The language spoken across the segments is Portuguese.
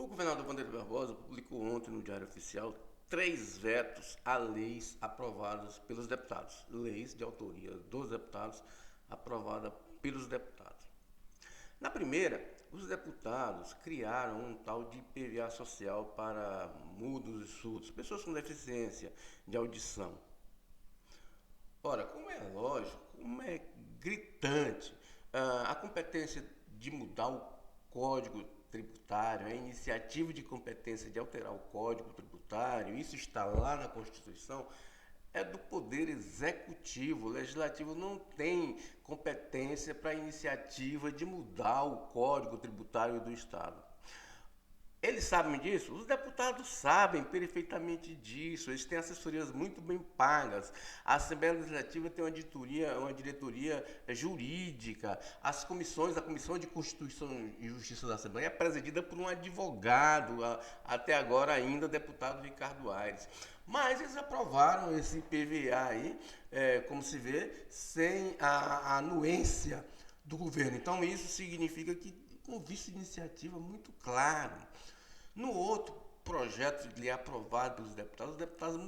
O governador Vanderlei Barbosa publicou ontem no Diário Oficial 3 vetos a leis aprovadas pelos deputados. Leis de autoria dos deputados, aprovada pelos deputados. Na primeira, os deputados criaram um tal de IPVA social para mudos e surdos, pessoas com deficiência de audição. Ora, como é lógico, como é gritante, a competência de mudar o Código Tributário, a iniciativa de competência de alterar o Código Tributário, isso está lá na Constituição, é do Poder Executivo. O Legislativo não tem competência para a iniciativa de mudar o Código Tributário do Estado. Eles sabem disso? Os deputados sabem perfeitamente disso. Eles têm assessorias muito bem pagas. A Assembleia Legislativa tem uma diretoria jurídica. As comissões, a Comissão de Constituição e Justiça da Assembleia é presidida por um advogado, até agora ainda deputado Ricardo Aires. Mas eles aprovaram esse IPVA aí, como se vê, sem a anuência do governo. Então isso significa que com vício de iniciativa muito claro. No outro projeto de lei aprovado pelos deputados, os deputados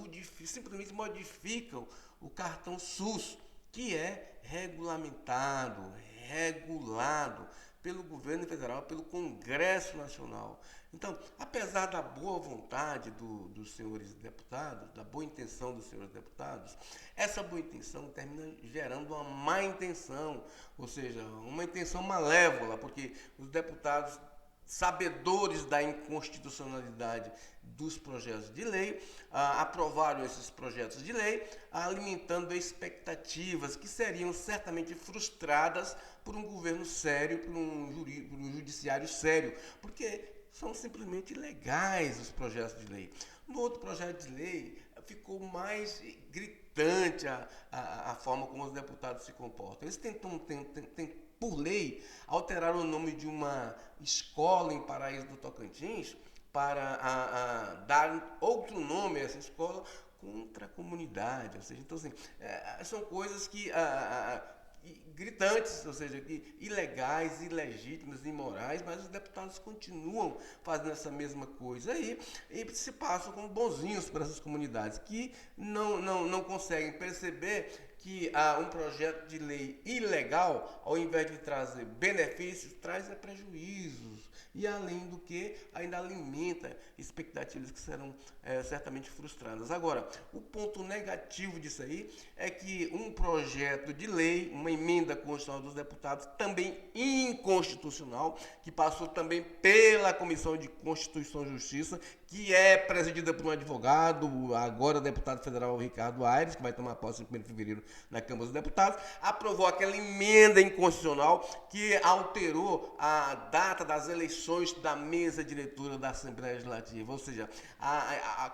simplesmente modificam o cartão SUS, que é regulamentado, regulado pelo governo federal, pelo Congresso Nacional. Então, apesar da boa vontade dos senhores deputados, da boa intenção dos senhores deputados, essa boa intenção termina gerando uma má intenção, ou seja, uma intenção malévola, porque os deputados, sabedores da inconstitucionalidade dos projetos de lei, aprovaram esses projetos de lei, alimentando expectativas que seriam certamente frustradas por um governo sério, por um judiciário sério, porque são simplesmente ilegais os projetos de lei. No outro projeto de lei, ficou mais gritante a forma como os deputados se comportam. Eles tentam por lei, alterar o nome de uma escola em Paraíso do Tocantins para dar outro nome a essa escola contra a comunidade. Ou seja, então, assim, são coisas que gritantes, ou seja, ilegais, ilegítimas, imorais, mas os deputados continuam fazendo essa mesma coisa aí e se passam como bonzinhos para essas comunidades que não conseguem perceber que um projeto de lei ilegal, ao invés de trazer benefícios, traz prejuízos. E, além do que, ainda alimenta expectativas que serão certamente frustradas. Agora, o ponto negativo disso aí é que um projeto de lei, uma emenda constitucional dos deputados, também inconstitucional, que passou também pela Comissão de Constituição e Justiça, que é presidida por um advogado, agora deputado federal Ricardo Aires, que vai tomar posse em 1º de fevereiro na Câmara dos Deputados, aprovou aquela emenda inconstitucional que alterou a data das eleições da mesa diretora da Assembleia Legislativa. Ou seja,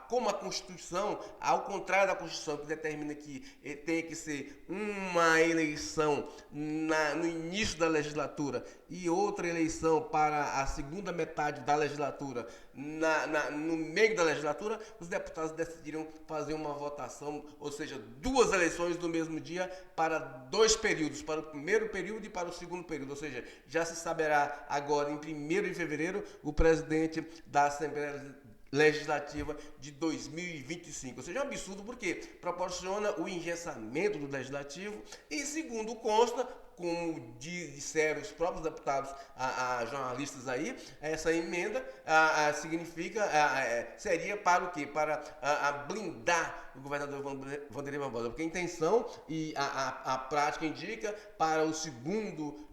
como a Constituição, ao contrário da Constituição, que determina que tem que ser uma eleição no início da legislatura e outra eleição para a segunda metade da legislatura no meio da legislatura, os deputados decidiram fazer uma votação, ou seja, 2 eleições no mesmo dia para 2 períodos, para o primeiro período e para o segundo período, ou seja, já se saberá agora em 1º de fevereiro o presidente da Assembleia Legislativa de 2025. Ou seja, é um absurdo porque proporciona o engessamento do Legislativo e, segundo consta, como disseram os próprios deputados a jornalistas aí, essa emenda significa, seria para o quê? Para blindar o governador Vanderlei Barbosa, porque a intenção e a prática indica para o segundo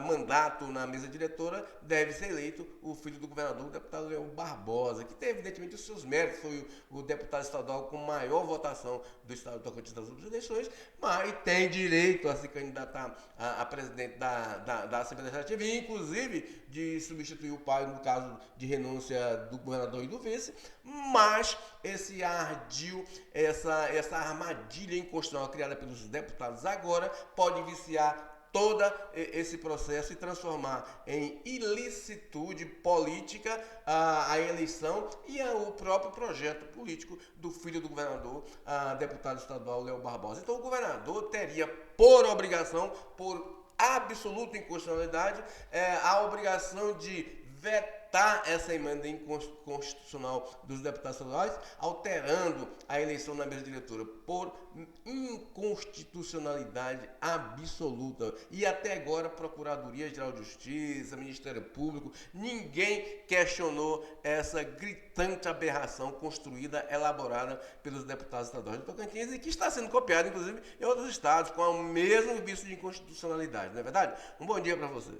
mandato na mesa diretora deve ser eleito o filho do governador, o deputado Leão Barbosa, que tem evidentemente os seus méritos, foi o deputado estadual com maior votação do estado do Tocantins nas últimas eleições, mas tem direito a se candidatar a presidente da Assembleia Legislativa, e inclusive de substituir o pai no caso de renúncia do governador e do vice, mas esse ardil, essa armadilha inconstitucional criada pelos deputados agora pode viciar todo esse processo e transformar em ilicitude política a eleição e o próprio projeto político do filho do governador, deputado estadual Leão Barbosa. Então o governador teria por obrigação, por absoluta inconstitucionalidade, a obrigação de vetar essa emenda inconstitucional dos deputados estaduais, alterando a eleição na mesa diretora por inconstitucionalidade absoluta. E até agora, Procuradoria-Geral de Justiça, Ministério Público, ninguém questionou essa gritante aberração construída, elaborada pelos deputados estaduais do Tocantins e que está sendo copiada, inclusive, em outros estados, com o mesmo vício de inconstitucionalidade, não é verdade? Um bom dia para você.